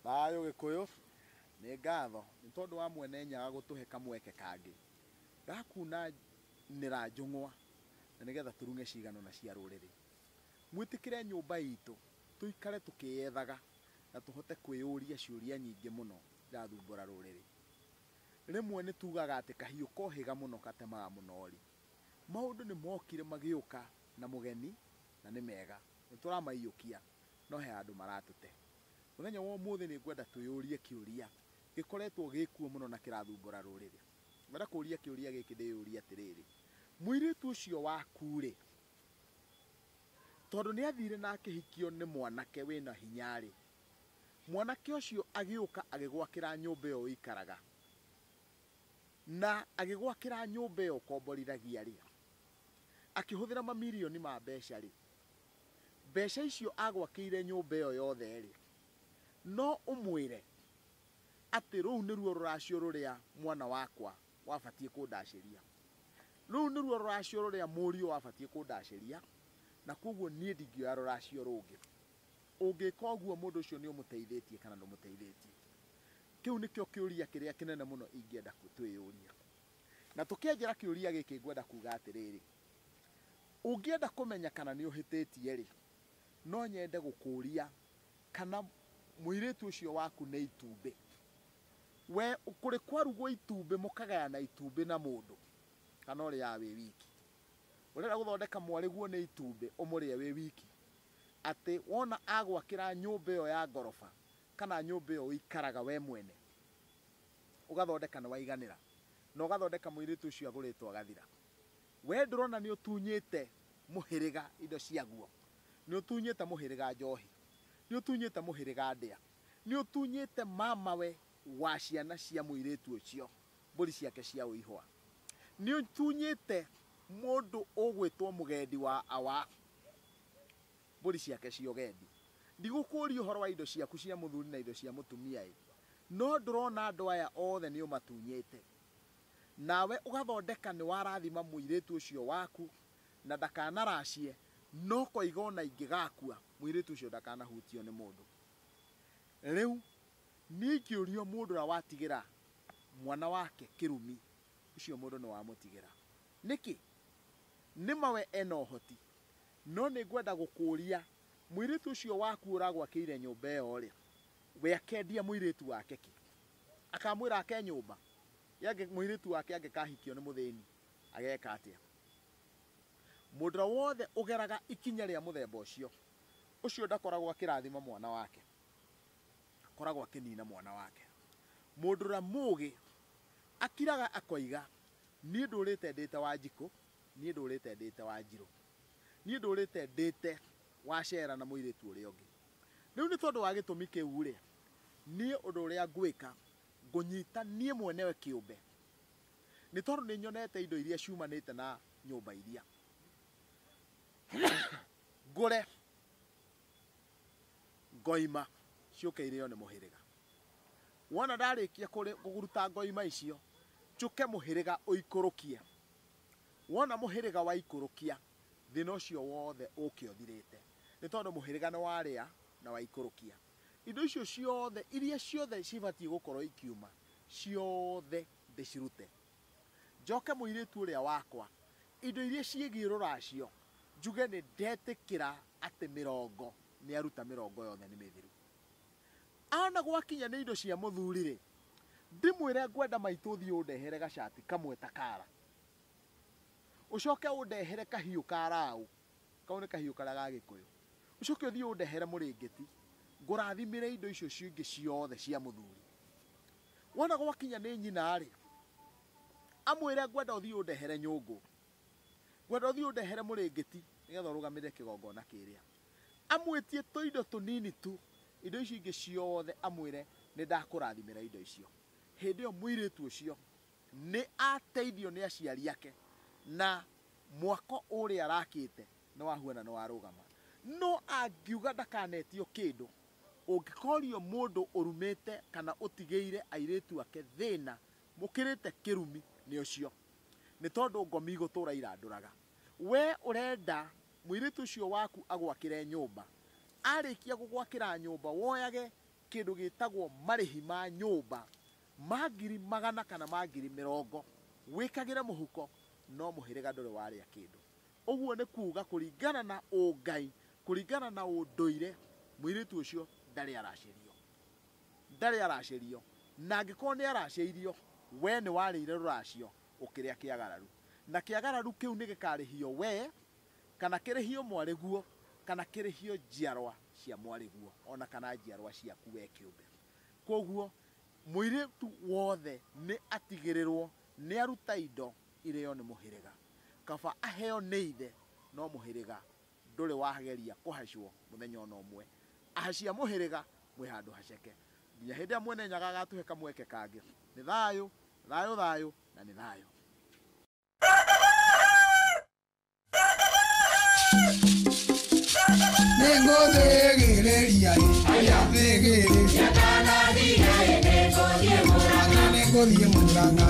Bayo Gikuyu nĩ ngatho nĩ tondũ wa mwene nyaga gũtũhe kamweke kangĩ gakuna nĩra njũng'wa na nĩgetha tũrunge ciganona cia rũrĩrĩ. Mwĩtĩkĩre nyũmba itũ tũikare tũkĩyethaga na tũhote kwĩyũria ciũria nyingĩ mũno irathumbũra rũrĩrĩ. Rĩmwe nĩ tugaga atĩ kahiũ kohĩga mũno gatemaga mũnori. Maũndũ nĩ mokire magĩũka na mũgeni na nĩ mega nĩ tũramaiyũkia no he andũ maratũte. Mũthenya wa ũmũthĩ nĩ ngwenda twĩyũrie kĩũria gĩkoretwo gĩkuo mũno na kĩrathumbũra rũrĩrĩ. Ngwenda kũũria kĩũria gĩkĩ ndĩyũrie atĩrĩrĩ, mũirĩtu ũcio waku rĩ, tondũ nĩ athire na akĩhikio nĩ mwanake wĩna hinya rĩ, mwanake ũcio agĩũka agĩgwakĩra nyũmba ĩyo ũikaraga na agĩgwakĩra nyũmba ĩyo ũkomborithagia rĩ, akĩhũthĩra mamirioni ma mbeca rĩ, mbeca icio agwakĩire nyũmba ĩyo yothe rĩ, no ũmwĩre atĩ rũu nĩruo rũracio rũrĩa mwana wakwa wabatiĩ kũndacĩria, rũu nĩruo rũracio rũrĩa mũriũ wabatiĩ kũndacĩria, na koguo niĩ ndingĩoya rũracio rũngĩ. Ũngĩka ũguo mũndũ ũcio nĩ ũmũteithĩtie kana ndũmũteithĩtie? Kĩu nĩkĩo kĩũria kĩrĩa kĩnene mũno ingĩenda twĩyũria. Na tũkĩenjera kĩũria gĩkĩ ngwenda kuga atĩrĩrĩ, ũngĩenda kũmenya kana nĩ ũhĩtĩtie rĩ, no nyende gũkũria kana mũirĩtu ũcio waku nĩ itumbĩ. We kũrĩ kwarugwo itumbĩ mũkagayana itumbĩ na mũndũ kana ũrĩa wĩ wiki. Ũrenda gũthondeka mwarĩguo nĩ itumbĩ ũmũrĩe wĩ wiki. Atĩ wona agwakĩra nyũmba ĩyo ya ngoroba kana nyũmba ĩyo ũikaraga we mwene, ũgathondeka nĩ waiganĩra na ũgathondeka mũirĩtu ũcio agũrĩtwo agathira. We ndũrona nĩ ũtunyĩte mũhĩrĩga indo ciaguo, nĩ ũtunyĩte mũhĩrĩga njohi, nĩ ũtunyĩte mũhĩrĩga ndĩa, nĩ ũtunyĩte mamawe wa ciana cia mũirĩtu ũcio, mbũri ciake cia ũihwa, nĩ ũtunyĩte mũndũ ũgwĩtwo mũgendi wa awa, mbũri ciake cia ũgendi. Ndigũkũria ũhoro wa indo ciaku cia mũthuri na indo cia mũtumia ĩ, no ndũrona andũ aya othe nĩ ũmatunyĩte, nawe ũgathondeka nĩ warathima mũirĩtu ũcio waku na ndakanaracie, no koiga ona ingĩgakua mũirĩtu ũcio ndakanahutio nĩ mũndũ. Rĩu niĩ ingĩũrio mũndũ ũrĩa watigĩra mwana wake kĩrumi, ũcio mũndũ nĩ wamũtigĩra nĩkĩ? Nĩma we ena ũhoti, no nĩ ngwenda gũkũria mũirĩtu ũcio waku ũragwakĩire nyũmba ĩyo rĩ, we akendia mũirĩtu wake kĩ? Akamwĩra ake nyũmba? Mũirĩtu wake angĩkahikio nĩ mũthĩni ageka atĩa? Mũndũ wothe ũgeraga ikinya rĩa mũthemba ũcio, ũcio ndakoragwo akĩrathima mwana wake, akoragwo akĩnina mwana wake. Mũndũ ũrĩa mũũgĩ akiraga akoiga, niĩ ndũrĩte ndĩte Wanjikũ, niĩ ndũrĩte ndĩte Wanjirũ, niĩ ndũrĩte ndĩte wacera na mũirĩtu ũrĩa ũngĩ. Rĩu nĩ tondũ wa gĩtũmi kĩu rĩ, niĩ ũndũ ũrĩa ngwĩka, ngũnyita niĩ mwenewe kĩũmbe, nĩ tondũ nĩ nyonete indo iria ciumanĩte na nyũmba iria, ngũre ngoima ciũke irĩo nĩ mũhĩrĩga. Wona ndarĩkia kũruta ngoima icio, njũke mũhĩrĩga ũikũrũkie. Wona mũhĩrĩga waikũrũkia, thĩna ũcio wothe ũke ũthirĩte, nĩ tondũ mũhĩrĩga nĩ warĩa na waikũrũkia. Indo icio ciothe iria ciothe cibatiĩ gũkorwo ikiuma ciothe ndĩcirute. Njoke mũirĩtu ũrĩa wakwa, indo iria ciĩgiĩ rũracio njuge nĩ ndetĩkĩra atĩ mĩrongo nĩ aruta mĩrongo yothe nĩ mĩthiru. Ana gwakinya nĩ indo cia mũthuri rĩ, ndĩmwĩre ngwenda maitũ ũthiĩ ũndehere gacati kamwe ta kara, ũcoke ũndehere kahiũ ka raũ, kau nĩ kahiũ karĩa ga Gĩkũyũ, ũcoke ũthiĩ ũndehere mũrĩngĩti, ngũrathimĩre indo icio cingĩ ciothe cia mũthuri. Wona gwakinya nĩ nyina rĩ, amwĩre ngwenda ũthiĩ ũndehere nyũngũ, ngwenda ũthiĩ ũndehere mũrĩngĩti nĩgetha ũrũgamĩrĩre kĩgongona kĩrĩa, amwĩtie tũindo tũnini tu, indo icio ingĩ ciothe amwĩre nĩ ndakũrathimĩra indo icio. Hĩndĩ ĩyo mũirĩtu ũcio nĩ ateithio nĩ aciari ake na mwako ũrĩa arakĩte nĩ wahuana nĩ warũgama. No angiuga ndakanetio kĩndũ, ũngĩkorio mũndũ ũrumĩte kana ũtigĩire airĩtu ake thĩna mukirite kirumi ni ucio ni tondu ngomi gutura iranduraga we urenda muiritu ucio waku agwakire nyumba arikia gugwakira nyumba woyage kindu gitagwo marihi ma nyumba magiri magana kana magiri 70 wikagire muhuko no muhiriga ndure waria kindu uguo ni kuuga kuringana na ungai kuringana na unduire muiritu ucio ndari aracirio na angiko ni araciirio we ni warire ruracio ukiria kiagararu na kiagararu kiu ni gikarihio we kana kirihio mwariguo kana kirihio njiarwa cia mwariguo ona kana njiarwa ciaku we kiumbe koguo muiritu wothe ni atigirirwo ni aruta indo irio ni muhiriga kaba aheo ni ithe no muhiriga nduri wageria kuhacwo muthenya ona umwe ahacia muhiriga mwi handu haceke nginya hindi ya mwene nyaga gatuhe kamweke kangi ni thayo na ni thayo Nengo thegiriria aya thigiri yakana thigiri nengo thie muranga nengo thie muranga